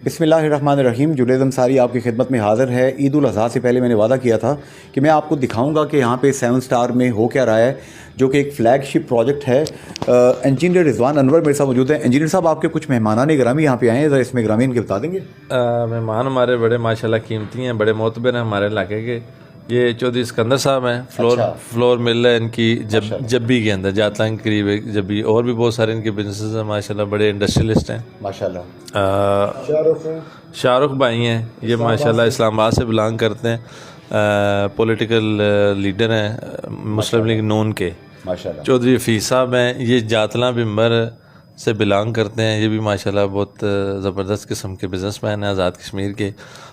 بسم اللہ الرحمن الرحیم. جنید انصاری آپ کی خدمت میں حاضر ہے. عید الاضحیٰ سے پہلے میں نے وعدہ کیا تھا کہ میں آپ کو دکھاؤں گا کہ یہاں پہ 7 اسٹار میں ہو کیا رہا ہے, جو کہ ایک فلیگ شپ پروجیکٹ ہے. انجینئر رضوان انور میرے ساتھ موجود ہیں. انجینئر صاحب, آپ کے کچھ مہمانان گرامی یہاں پہ آئے ہیں, ذرا اس میں گرامین کے بتا دیں گے. مہمان ہمارے بڑے ماشاءاللہ قیمتی ہیں, بڑے معتبر ہیں ہمارے علاقے کے. یہ چودھری اسکندر صاحب ہیں, فلور مل ہے ان کی جبی کے اندر, جاتلان کے قریب ایک جبی. اور بھی بہت سارے ان کے بزنسز ہیں ماشاءاللہ, بڑے انڈسٹریلسٹ ہیں ماشاءاللہ. شاہ رخ بھائی ہیں, یہ ماشاءاللہ اسلام آباد سے بلانگ کرتے ہیں, پولیٹیکل لیڈر ہیں مسلم لیگ نون کے. ماشاءاللہ. چودھری حفیظ صاحب ہیں, یہ جاتلاں بمبر سے بلانگ کرتے ہیں. یہ بھی ماشاءاللہ بہت زبردست قسم کے بزنس مین ہیں, آزاد کشمیر کے.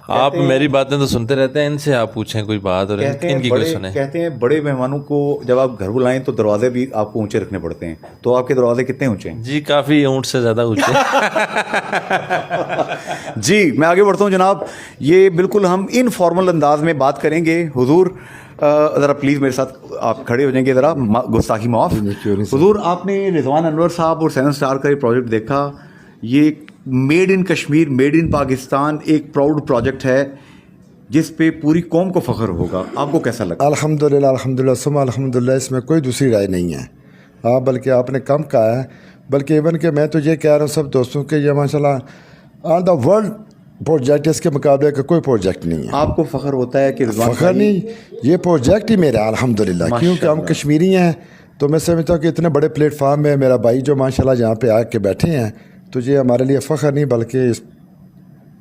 آپ میری باتیں تو سنتے رہتے ہیں, ان سے آپ پوچھیں کوئی بات اور ان کی کوئی سنیں. کہتے ہیں بڑے مہمانوں کو جب آپ گھر بلائیں تو دروازے بھی آپ کو اونچے رکھنے پڑتے ہیں, تو آپ کے دروازے کتنے اونچے ہیں؟ جی کافی, اونٹ سے زیادہ اونچے. جی میں آگے بڑھتا ہوں جناب. یہ بالکل ہم انفارمل انداز میں بات کریں گے. حضور ذرا پلیز میرے ساتھ آپ کھڑے ہو جائیں گے, ذرا گستاخی معاف. حضور, آپ نے رضوان انور صاحب اور 7 اسٹار کا یہ پروجیکٹ دیکھا. یہ made in Kashmir, made in Pakistan ایک پراؤڈ پروجیکٹ ہے جس پہ پوری قوم کو فخر ہوگا. آپ کو کیسا لگا؟ الحمدللہ ثم الحمدللہ, اس میں کوئی دوسری رائے نہیں ہے. بلکہ آپ نے کم کہا ہے, بلکہ ایون کہ میں تو یہ کہہ رہا ہوں سب دوستوں کہ یہ ماشاءاللہ آن دا ورلڈ پروجیکٹ اس کے مقابلے کا کوئی پروجیکٹ نہیں ہے. آپ کو فخر ہوتا ہے کہ رضوان فخر نہیں, یہ پروجیکٹ ہی میرا الحمدللہ, کیونکہ ہم کشمیری ہیں. تو میں سمجھتا ہوں کہ اتنے بڑے پلیٹ فارم میں میرا بھائی جو ماشاءاللہ یہاں پہ آ کے بیٹھے ہیں, تو یہ ہمارے لیے فخر نہیں بلکہ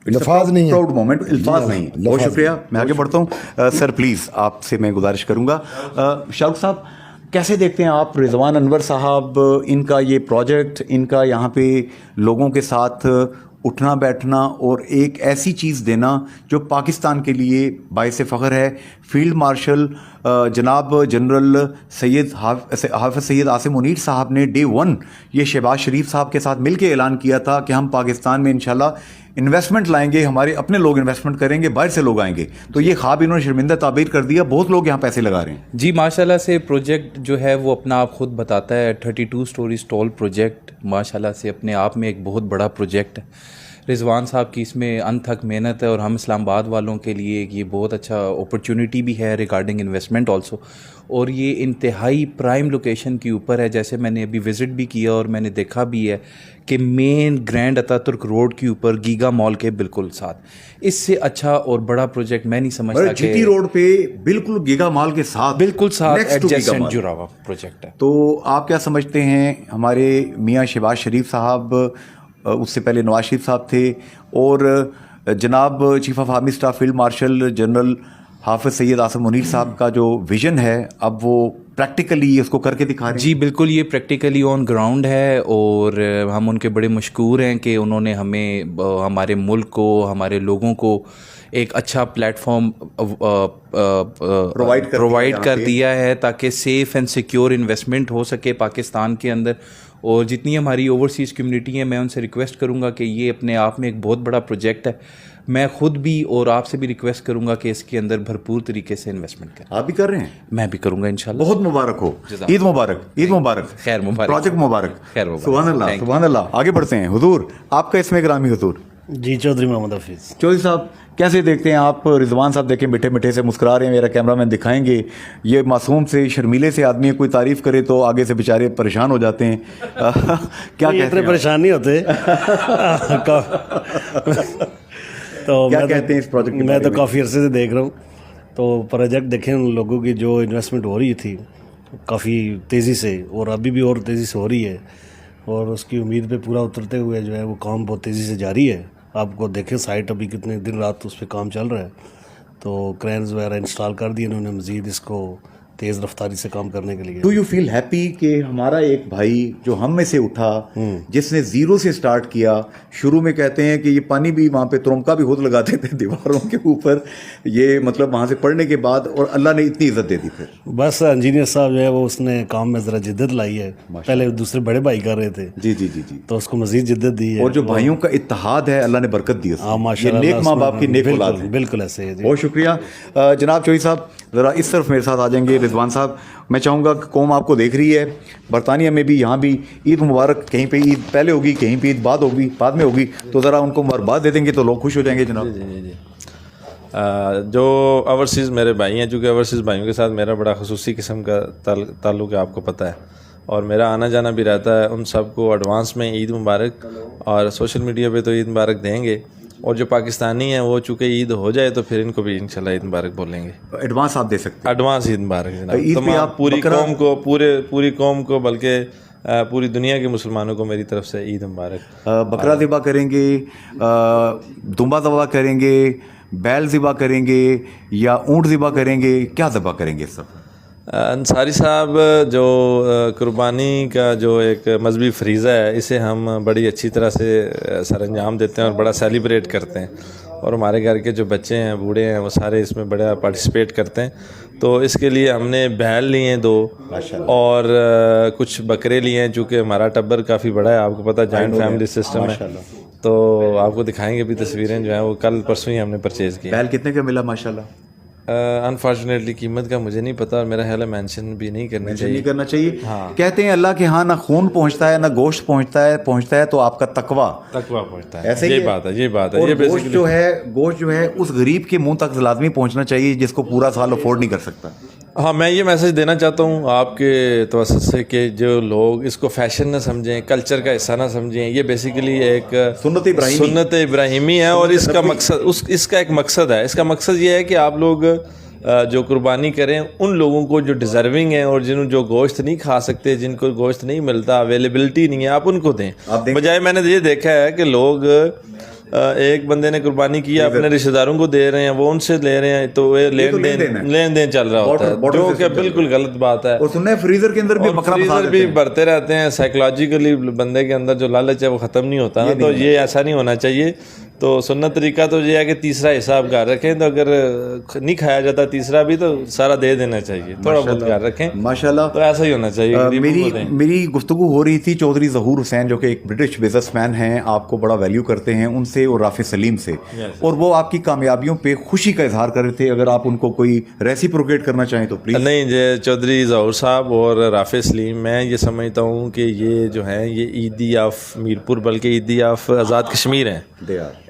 الفاظ نہیں ہے, پراؤڈ مومنٹ, الفاظ نہیں. بہت شکریہ. میں آگے بڑھتا ہوں. سر پلیز آپ سے میں گزارش کروں گا. شاہ رخ صاحب, کیسے دیکھتے ہیں آپ رضوان انور صاحب, ان کا یہ پروجیکٹ, ان کا یہاں پہ لوگوں کے ساتھ اٹھنا بیٹھنا اور ایک ایسی چیز دینا جو پاکستان کے لیے باعث فخر ہے. فیلڈ مارشل جناب جنرل سید حافظ سید عاصم منیر صاحب نے ڈے 1 یہ شہباز شریف صاحب کے ساتھ مل کے اعلان کیا تھا کہ ہم پاکستان میں انشاءاللہ انویسٹمنٹ لائیں گے, ہمارے اپنے لوگ انویسٹمنٹ کریں گے, باہر سے لوگ آئیں گے. تو یہ خواب انہوں نے شرمندہ تعبیر کر دیا, بہت لوگ یہاں پیسے لگا رہے ہیں. جی ماشاءاللہ سے پروجیکٹ جو ہے وہ اپنا آپ خود بتاتا ہے. 32 سٹوری سٹال پروجیکٹ ماشاءاللہ سے اپنے آپ میں ایک بہت بڑا پروجیکٹ ہے. رضوان صاحب کی اس میں انتھک محنت ہے, اور ہم اسلام آباد والوں کے لیے یہ بہت اچھا اپرچونٹی بھی ہے ریگارڈنگ انویسٹمنٹ آلسو. اور یہ انتہائی پرائم لوکیشن کے اوپر ہے. جیسے میں نے ابھی وزٹ بھی کیا اور میں نے دیکھا بھی ہے کہ مین گرینڈ اتا ترک روڈ کے اوپر گیگا مال کے بالکل ساتھ. اس سے اچھا اور بڑا پروجیکٹ میں نہیں سمجھتا کہ جی روڈ پہ بالکل گیگا مال کے ساتھ بالکل ساتھ ایڈجسٹنٹ جڑا ہوا پروجیکٹ ہے. تو آپ کیا سمجھتے ہیں, ہمارے میاں شہباز شریف صاحب, اس سے پہلے نواز شریف صاحب تھے, اور جناب chief of army staff field marshal general حافظ سید عاصم منیر صاحب کا جو ویژن ہے, اب وہ پریکٹیکلی اس کو کر کے دکھا رہے ہیں؟ جی بالکل, یہ پریکٹیکلی آن گراؤنڈ ہے, اور ہم ان کے بڑے مشکور ہیں کہ انہوں نے ہمیں, ہمارے ملک کو, ہمارے لوگوں کو ایک اچھا پلیٹ فارم پرووائڈ کر دیا ہے تاکہ سیف اینڈ سیکیور انویسٹمنٹ ہو سکے پاکستان کے اندر. اور جتنی ہماری اوورسیز کمیونٹی ہیں, میں ان سے ریکویسٹ کروں گا کہ یہ اپنے آپ میں ایک بہت بڑا پروجیکٹ ہے. میں خود بھی اور آپ سے بھی ریکویسٹ کروں گا کہ اس کے اندر بھرپور طریقے سے انویسٹمنٹ کریں. آپ بھی کر رہے ہیں؟ میں بھی کروں گا انشاءاللہ. بہت مبارک ہو. عید مبارک. عید مبارک. خیر مبارک. پروجیکٹ مبارک. خیر مبارک. سبحان اللہ, سبحان اللہ. آگے بڑھتے ہیں. حضور, آپ کا اس میں گرامی حضور. جی چودھری محمد حفیظ. چودھری صاحب, کیسے دیکھتے ہیں آپ رضوان صاحب؟ دیکھیں میٹھے میٹھے سے مسکرا رہے ہیں, میرا کیمرہ مین دکھائیں گے. یہ معصوم سے شرمیلے سے آدمی کوئی تعریف کرے تو آگے سے بیچارے پریشان ہو جاتے ہیں. کیا اتنے پریشان نہیں ہوتے. تو کیا کہتے ہیں اس پروجیکٹ؟ میں تو کافی عرصے سے دیکھ رہا ہوں. تو پروجیکٹ دیکھیں, ان لوگوں کی جو انویسٹمنٹ ہو رہی تھی کافی تیزی سے, اور ابھی بھی اور تیزی سے ہو رہی ہے, اور اس کی امید پہ پورا اترتے ہوئے جو ہے وہ کام بہت تیزی سے جاری ہے. آپ کو دیکھیں سائٹ ابھی کتنے دن رات اس پہ کام چل رہا ہے. تو کرینز وغیرہ انسٹال کر دیے انہوں نے مزید اس کو تیز رفتاری سے کام کرنے کے لیے. ڈو یو فیل ہیپی کہ ہمارا ایک بھائی جو ہم میں سے اٹھا, جس نے زیرو سے سٹارٹ کیا, شروع میں کہتے ہیں کہ یہ پانی بھی وہاں پہ ترمکا بھی خود لگاتے تھے دیواروں کے اوپر, یہ مطلب وہاں سے پڑھنے کے بعد, اور اللہ نے اتنی عزت دے دی. پھر بس انجینئر صاحب جو ہے وہ اس نے کام میں ذرا جدت لائی ہے. پہلے دوسرے بڑے بھائی کر رہے تھے, جی جی جی جی, تو اس کو مزید جدت دی ہے. اور جو بھائیوں کا اتحاد ہے, اللہ نے برکت دی. ماشاءاللہ, نیک ماں باپ کی نیک اولاد ہے. بالکل ایسے ہے. بہت شکریہ. جناب چوہی صاحب, ذرا اس طرف میرے ساتھ آ جائیں گے. रिजवान साहब, मैं चाहूँगा कि कौम आपको देख रही है, बरतानिया में भी, यहाँ भी ईद मुबारक, कहीं पे ईद पहले होगी, कहीं पे ईद बाद में होगी, तो ज़रा उनको मुबारकबाद दे देंगे तो लोग खुश हो जाएंगे जनाब। जी। जो ओवरसीज़ मेरे भाई हैं, चूँकि ओवरसीज़ भाइयों के साथ मेरा बड़ा खसूसी किस्म का ताल्लुक़ है, आपको पता है, और मेरा आना जाना भी रहता है, उन सबको एडवांस में ईद मुबारक, और सोशल मीडिया पे तो ईद मुबारक देंगे, और जो पाकिस्तानी हैं वो चूँकि ईद हो जाए तो फिर इनको भी इंशाल्लाह ईद मुबारक बोलेंगे। एडवांस आप दे सकते एडवांस ईद मुबारक ईद जनाब, पे तमाम आप पूरी बकरा- कौम को, पूरी कौम को, बल्कि पूरी दुनिया के मुसलमानों को मेरी तरफ से ईद मुबारक। बकरा ज़िबा करेंगे, दुम्बा ज़िबा करेंगे, बैल ज़िबा करेंगे या ऊँट ज़िबा करेंगे, क्या ज़िबा करेंगे सब? अंसारी साहब, जो कुर्बानी का जो एक मजहबी फरीज़ा है, इसे हम बड़ी अच्छी तरह से सर अंजाम देते हैं और बड़ा सेलिब्रेट करते हैं, और हमारे घर के जो बच्चे हैं, बूढ़े हैं, वो सारे इसमें बड़ा पार्टिसिपेट करते हैं। तो इसके लिए हमने बैल लिए हैं 2 और कुछ बकरे लिए हैं, चूँकि हमारा टब्बर काफ़ी बड़ा है, आपको पता है, जॉइंट फैमिली सिस्टम है, तो आपको दिखाएंगे भी तस्वीरें जो हैं, वो कल परसों ही हमने परचेज़ की। बैल कितने का मिला माशाल्लाह? अनफॉर्चुनेटली कीमत का मुझे नहीं पता, और मेरा ख्याल है मेंशन भी नहीं करनी चाहिए। नहीं करना चाहिए। कहते हैं अल्लाह के यहाँ ना खून पहुँचता है ना गोश्त पहुँचता है तो आपका तकवा पहुँचता है। ऐसे ये ही बात है, ये बात है। और ये गोश्त बेसिकली जो है उस गरीब के मुंह तक लाजमी पहुँचना चाहिए जिसको पूरा साल अफोर्ड नहीं कर सकता। हाँ, मैं ये मैसेज देना चाहता हूँ आपके तवज्जुह से कि जो लोग इसको फैशन ना समझें, कल्चर का हिस्सा ना समझें, ये बेसिकली एक सुन्नत इब्राहिमी है, और इसका मकसद इसका एक मकसद है। इसका मकसद ये है कि आप लोग जो कुर्बानी करें उन लोगों को जो डिज़र्विंग हैं और जो गोश्त नहीं खा सकते, जिनको गोश्त नहीं मिलता, अवेलेबिलिटी नहीं है, आप उनको दें। बजाय मैंने ये देखा है कि लोग एक बंदे ने कुर्बानी की, अपने रिश्तेदारों को दे रहे हैं, वो उनसे ले रहे हैं, तो ये लेन देन चल रहा होता है, जो कि बिल्कुल गलत बात है। और सुनना है फ्रीजर के अंदर भी फ्रीजर भी भरते रहते हैं। साइकोलॉजिकली बंदे के अंदर जो लालच है वो ख़त्म नहीं होता ना, तो ये ऐसा नहीं होना चाहिए। तो सुन्नत तरीका तो ये है कि तीसरा हिसाब घर रखें, तो अगर नहीं खाया जाता तीसरा भी तो सारा दे देना चाहिए, थोड़ा बहुत घर रखें माशाल्लाह। तो ऐसा ही होना चाहिए। मेरी गुफ्तगू हो रही थी चौधरी ज़हूर हुसैन, जो कि एक ब्रिटिश बिजनेसमैन हैं, आपको बड़ा वैल्यू करते हैं, उनसे और राफे सलीम से, और वो आपकी कामयाबियों पे खुशी का इजहार कर रहे थे। अगर आप उनको कोई रेसिप्रोकेट करना चाहें तो प्लीज़। नहीं, ये चौधरी ज़हूर साहब और राफे सलीम, मैं ये समझता हूँ कि ये जो हैं ये ईदी ऑफ मीरपुर, बल्कि ईदी ऑफ आज़ाद कश्मीर हैं।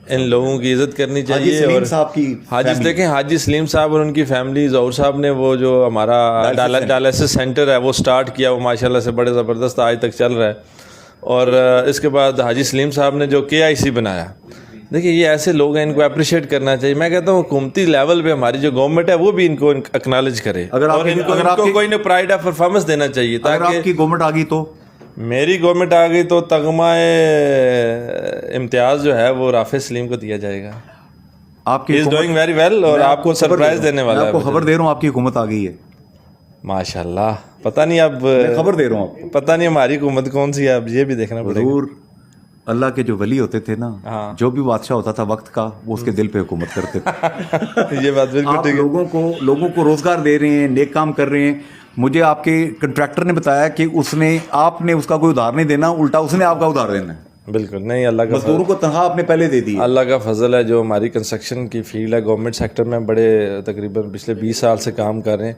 इन लोगों की इज़्ज़त करनी चाहिए। और देखें, हाजी सलीम साहब और उनकी फैमिली, ज़हूर साहब ने वो जो हमारा डायलिसिस सेंटर है वो स्टार्ट किया, वो माशाल्लाह से बड़े ज़बरदस्त आज तक चल रहा है। और इसके बाद हाजी सलीम साहब ने जो KIC बनाया, देखिए ये ऐसे लोग हैं, इनको अप्रिशिएट करना चाहिए। मैं कहता हूँ हुकूमती लेवल पे हमारी जो गवर्नमेंट है वो भी इनको एक्नॉलेज करे, और इनको कोई ना प्राइड ऑफ परफॉर्मेंस देना चाहिए, ताकि आपकी गवर्नमेंट आ गई तो, मेरी गवर्नमेंट आ गई तो तगमाए इम्तियाज़ जो है वो राफे सलीम को दिया जाएगा। आपकी इज डूइंग वेरी वेल, और आपको सरप्राइज देने वाला है। आपको खबर दे रहा हूँ, आपकी हुकूमत आ गई है माशाल्लाह। पता नहीं अब खबर दे रहा हूँ आपको, पता नहीं हमारी हुकूमत कौन सी है, अब ये भी देखना पड़ेगा। जरूर अल्लाह के जो वली होते थे ना, जो भी बादशाह होता था वक्त का, वो उसके दिल पे हुकूमत करते थे। ये बात बिल्कुल ठीक है। लोगों को रोजगार दे रहे हैं, नेक काम कर रहे हैं। मुझे आपके कंट्रैक्टर ने बताया कि आपने उसका कोई उधार नहीं देना, उल्टा उसने आपका उधार देना है। बिल्कुल नहीं, अल्लाह का मजदूरों को तनख्वाह आपने पहले दे दी। अल्लाह का फजल है, जो हमारी कंस्ट्रक्शन की फील्ड है, गवर्नमेंट सेक्टर में बड़े तकरीबन पिछले 20 साल से काम कर रहे हैं,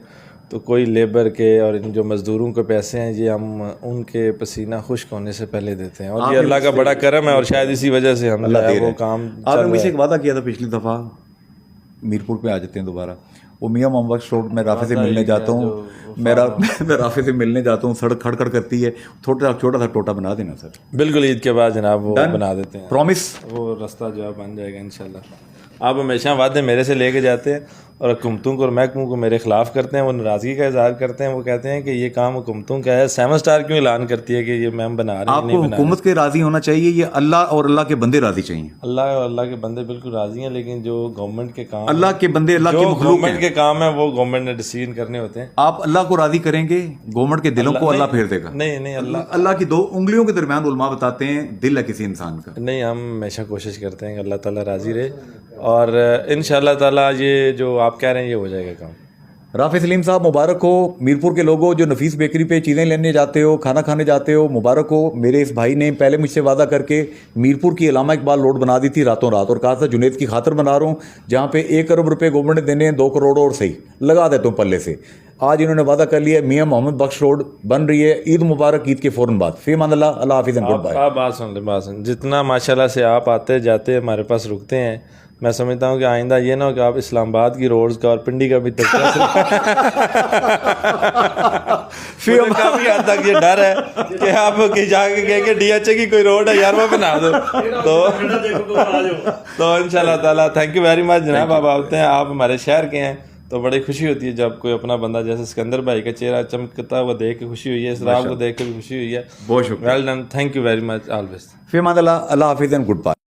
तो कोई लेबर के और इन जो मजदूरों के पैसे हैं ये हम उनके पसीना खुश्क होने से पहले देते हैं, और ये अल्लाह का बड़ा करम है, और शायद इसी वजह से हम वो काम। आपने मुझे एक वादा किया था पिछली दफ़ा, मीरपुर पे आ जाते हैं दोबारा, वो मियाँ मोहम्मद रोड में राफे से मिलने जाता हूँ, मैं राफे से मिलने जाता हूँ, सड़क खड़ करती है, छोटा सा टोटा बना देना सर। बिल्कुल, ईद के बाद जनाब वो बना देते हैं, प्रॉमिस, वो रास्ता जो है बन जाएगा इंशाल्लाह। आप हमेशा वादे मेरे से लेके जाते हैं और हुकूमतों को और महकमों को मेरे खिलाफ करते हैं, वो नाराज़गी का इजहार करते हैं, वो कहते हैं कि ये काम हुकूमतों का है। 7 स्टार क्यों ऐलान करती है कि ये मैम बना रहे हैं? आपको हुकूमत के राज़ी होना चाहिए, ये अल्लाह और अल्लाह के बंदे राज़ी चाहिए। अल्लाह और अल्लाह के बंदे बिल्कुल राज़ी हैं, लेकिन जो गवर्नमेंट के काम, अल्लाह के बंदे, अल्लाह के गवर्नमेंट के काम है वो गवर्नमेंट ने डिसीजन करने होते हैं। आप अल्लाह को राज़ी करेंगे, गवर्नमेंट के दिलों को अल्लाह फेर देगा। नहीं, अल्लाह की 2 उंगलियों के दरमियान उलमा बताते हैं दिल है किसी इंसान का। नहीं, हम हमेशा कोशिश करते हैं कि अल्लाह ताला राज़ी रहे, और इंशाअल्लाह ताला ये जो आप कह रहे हैं ये हो जाएगा काम। राफे सलीम साहब, मुबारक हो। मीरपुर के लोगों, जो नफीस बेकरी पे चीज़ें लेने जाते हो, खाना खाने जाते हो, मुबारक हो। मेरे इस भाई ने पहले मुझसे वादा करके मीरपुर की अल्लामा इकबाल रोड बना दी थी रातों रात, और कहा था जुनैद की खातर बना रहा हूँ, जहाँ पे 1 अरब रुपए गवर्नमेंट ने देने हैं, 2 करोड़ और सही लगा देता हूँ पल्ले से। आज इन्होंने वादा कर लिया मियां मोहम्मद बख्श रोड बन रही है, ईद मुबारक, ईद के फ़ौरन बाद। फी अल्लाह, अल्लाह हाफिज़ एंड गुड बाय। आप बात सुन ले, बात सुन। जितना माशाल्लाह से आप आते जाते हमारे पास रुकते हैं, मैं समझता हूँ कि आइंदा ये ना हो कि आप इस्लामाबाद की रोड्स का और पिंडी का भी तज़किरा मुझे काफ़ी हद तक ये डर है कि आप कहीं जाके कहेंगे DHA की कोई रोड है यार वो बना दो, तो इंशाल्लाह ताला थैंक यू वेरी मच जनाब। आप आते हैं, आप हमारे शहर के हैं तो बड़ी खुशी होती है जब कोई अपना बंदा, जैसे सिकंदर भाई का चेहरा चमकता हुआ देख के खुशी हुई है, इसराब को देख के भी खुशी हुई है। बहुत शुक्रिया, well done, thank you very much, all best. फी अल्लाह, अल्लाह हाफिज़ एंड गुड बाय।